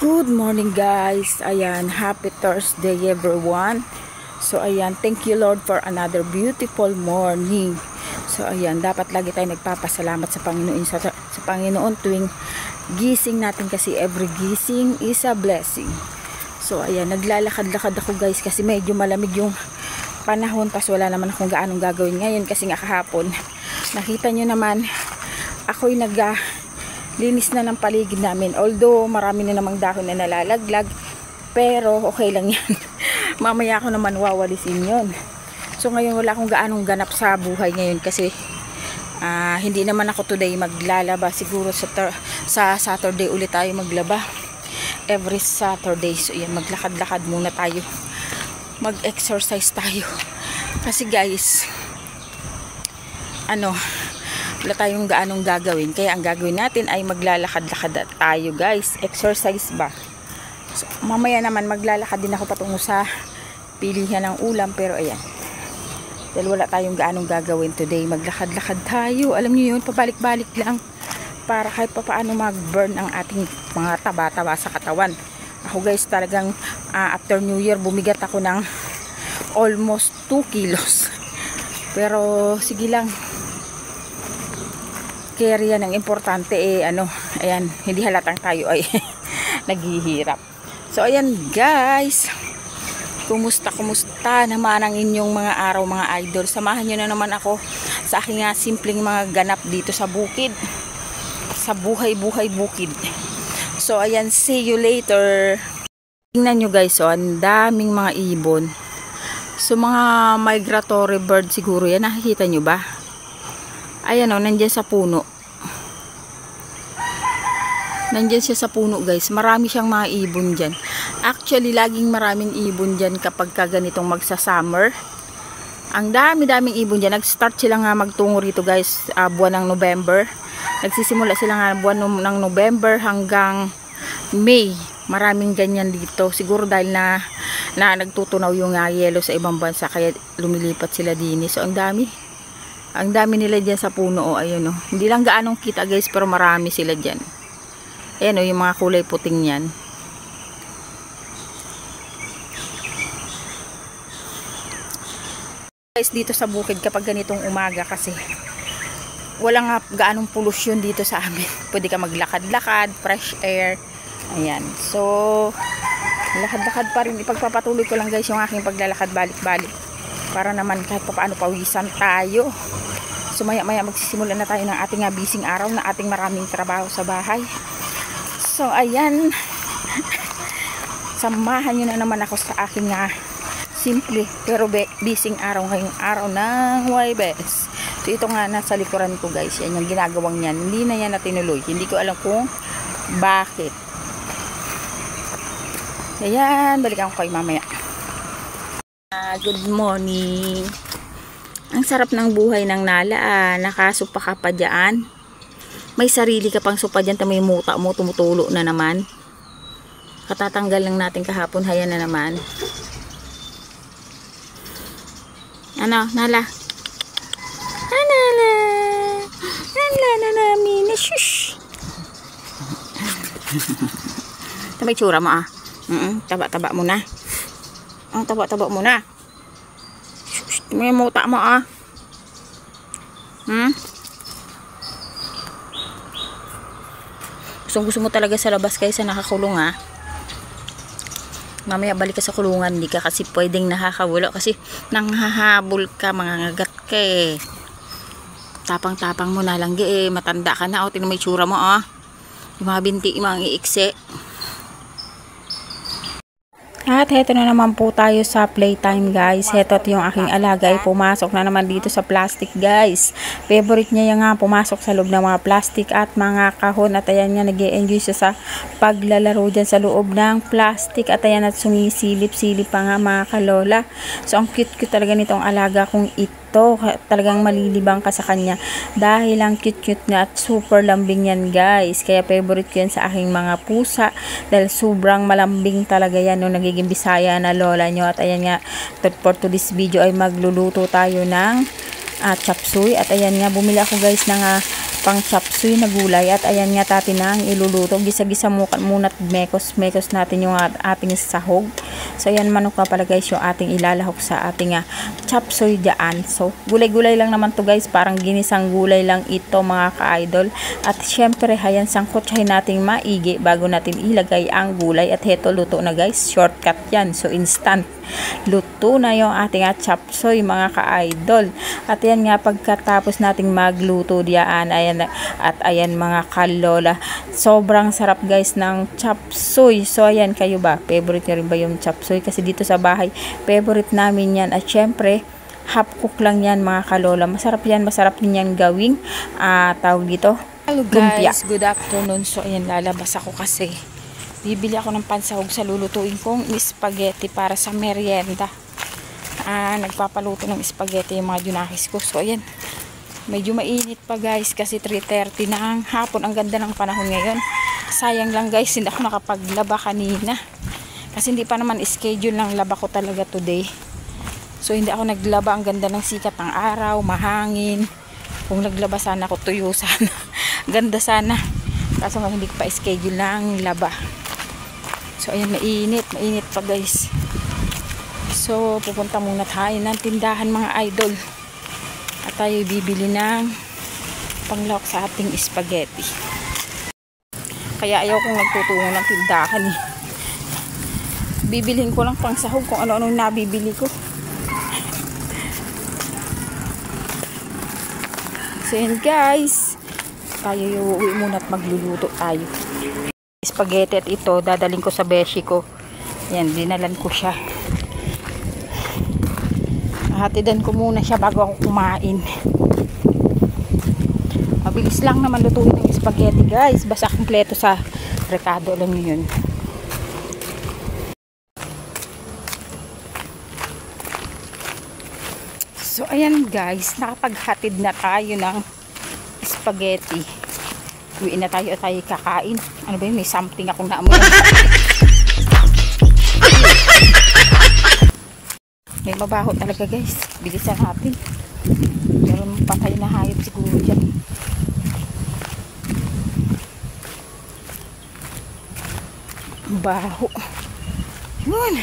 Good morning guys. Ayan, happy Thursday everyone. So ayan, thank you Lord for another beautiful morning. So ayan, dapat lagi tayo nagpapasalamat sa Panginoon sa Panginoon tuwing gising natin, kasi every gising is a blessing. So ayan, naglalakad-lakad ako guys kasi medyo malamig yung panahon, pas wala naman akong gaanong gagawin ngayon kasi nga kahapon nakita nyo naman ako'y linis na ng paligid namin, although marami na namang dahon na nalalaglag, pero okay lang yan. Mamaya ako naman wawalisin yon. So ngayon wala akong gaanong ganap sa buhay ngayon kasi hindi naman ako today maglalaba. Siguro sa Saturday ulit tayo maglaba, every Saturday. So yan, maglakad-lakad muna tayo, mag-exercise tayo kasi guys wala tayong gaanong gagawin, kaya ang gagawin natin ay maglalakad-lakad tayo guys, exercise ba. So, mamaya naman maglalakad din ako patungo sa pilihan ng ulam, pero ayan, dahil wala tayong gaanong gagawin today, maglakad-lakad tayo. Alam niyo yun, pabalik-balik lang para kahit papaano mag-burn ang ating mga taba-taba sa katawan. Ako guys, talagang after New Year bumigat ako ng almost 2 kilos, pero sige lang, care yan. Ang importante ayan, hindi halatang tayo ay naghihirap. So ayan guys, kumusta naman ang inyong mga araw mga idol. Samahan nyo na naman ako sa aking simpleng mga ganap dito sa bukid, sa buhay-buhay bukid. So ayan, see you later. Tingnan nyo guys, ang daming mga ibon. So mga migratory bird siguro yan, nakikita nyo ba? Ayan nandyan sa puno. Nandyan siya sa puno guys. Marami siyang mga ibon dyan. Actually, laging maraming ibon dyan kapag ganitong magsa-summer. Ang dami-daming ibon dyan. Nag-start sila nga magtungo rito guys, buwan ng November. Nagsisimula sila nga buwan ng November hanggang May. Maraming ganyan dito. Siguro dahil na nagtutunaw yung yelo sa ibang bansa, kaya lumilipat sila din. So ang dami nila dyan sa puno. Ayun hindi lang gaanong kita guys, pero marami sila dyan. Ayan yung mga kulay puting yan. Guys, dito sa bukid kapag ganitong umaga, kasi walang gaanong pollution dito sa amin. Pwede ka maglakad-lakad, fresh air. Ayan. So lakad-lakad pa rin. Ipagpapatuloy ko lang guys yung aking paglalakad balik-balik, para naman kahit paano pawisan tayo. So maya-maya magsisimula na tayo ng ating bising araw, na ating maraming trabaho sa bahay. So ayan, samahan nyo na naman ako sa aking simple pero bising araw ngayong araw ng Huwebes. So ito nga nasa likuran ko guys, yan yung ginagawang yan. Hindi na yan natinuloy, hindi ko alam kung bakit. Ayan, balikan ko kayo mamaya. Good morning. Ang sarap ng buhay ng Nala, nakasupa ka pa dyan. May sarili ka pang supa dyan, may muta mo, tumutulo na naman. Katatanggal lang natin kahapon, haya na naman. Nala? Nala namin, shush. Ito may tsura mo taba-taba mo na. Taba-taba mo na. Shush, may muta mo Gusto mo talaga sa labas kaysa nakakulong Mamaya balik ka sa kulungan, hindi ka kasi pwedeng nakakawala kasi nanghahabol ka, mangangagat ka Tapang-tapang mo na lang matanda ka na. Tingnan mo yung tsura mo yung mga binti, yung mga iiksi. At heto na naman po tayo sa playtime guys. Heto yung aking alaga ay pumasok na naman dito sa plastic guys. Favorite niya yung pumasok sa loob ng mga plastic at mga kahon. At ayan nga, nag-e-enjoy siya sa paglalaro dyan sa loob ng plastic. At ayan, at sumisilip-silip pa nga mga kalola. So ang cute-cute talaga nitong alaga kong ito. Talagang malilibang ka sa kanya dahil ang cute-cute nga at super lambing yan guys. Kaya favorite ko yan sa aking mga pusa dahil sobrang malambing talaga yan nagiging Bisaya na lola nyo. At ayan nga, for today's video ay magluluto tayo ng chop suey. At ayan nga, bumili ako guys ng pang chapsuy na gulay. At ayan nga natin na ang iluluto. Gisa-gisa muna at mekos natin yung ating sahog. So ayan, manok na pala guys yung ating ilalahok sa ating chapsuy dyan. So gulay-gulay lang naman to guys, parang ginisang gulay lang ito mga ka-idol. At syempre ayan, sangkotsahin nating maigi bago natin ilagay ang gulay. At heto, luto na guys, shortcut yan. So instant luto na yung ating chapsuy mga ka-idol. At ayan nga, pagkatapos nating magluto diyan, ayan, at ayan mga kalola, sobrang sarap guys ng chapsuy. So ayan, kayo ba, favorite nyo rin ba yung chapsuy? Kasi dito sa bahay, favorite namin yan. At syempre half cook lang yan mga kalola. Masarap yan, masarap din yan gawing tawag dito, hello guys, good afternoon. So ayan, lalabas ako kasi bibili ako ng pansahog sa lulutuin kong spaghetti para sa merienda. Nagpapaluto ng spaghetti yung mga junakis ko. So ayan, medyo mainit pa guys kasi 3:30 na ang hapon. Ang ganda ng panahon ngayon. Sayang lang guys, hindi ako nakapaglaba kanina kasi hindi pa naman schedule ng laba ko talaga today. So hindi ako naglaba. Ang ganda ng sikat ng araw, mahangin. Kung naglaba sana ako, tuyo sana. Ganda sana, kaso nga hindi ko pa schedule ng laba. So ayan, mainit pa guys. So pupunta muna tayo ng tindahan mga idol. At tayo bibili ng panglawak sa ating spaghetti. Kaya ayaw kong nagtutungo ng tindahan eh. Bibilhin ko lang pang sahog kung ano-ano nabibili ko. So yan guys, tayo uuwi muna at magluluto tayo. Spaghetti, at ito dadaling ko sa beshi ko. Yan, dinalan ko siya. Hatidan ko muna siya bago ako kumain. Mabilis lang naman lutuin ng spaghetti guys, basta kompleto sa rekado, alam niyo yun. So ayan guys, nakapaghatid na tayo ng spaghetti. Uwiin na tayo at tayo kakain. Ano ba yun? May something akong naamoy. May mabaho talaga guys. Bilisan natin. Meron patay na hayop siguro dyan. Baho. Yun.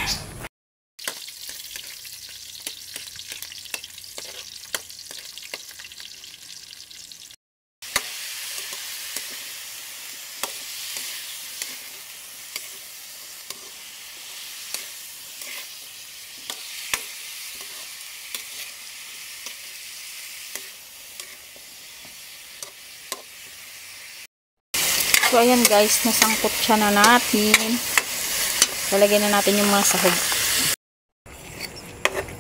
So ayan guys, nasangkot siya na natin. Lalagay na natin yung mga sahog.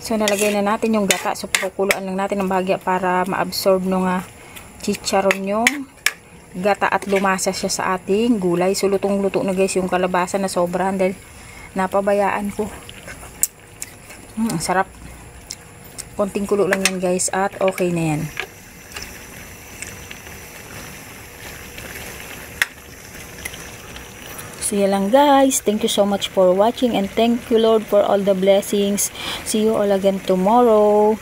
So nalagay na natin yung gata. So pakukuluan lang natin ng bahagya para ma-absorb nung chicharon yung gata at lumasa siya sa ating gulay. So lutong-luto na guys yung kalabasa na sobrahan dahil napabayaan ko. Ang sarap. Konting kulo lang yan guys at okay na yan. So yan lang guys. Thank you so much for watching and thank you Lord for all the blessings. See you all again tomorrow.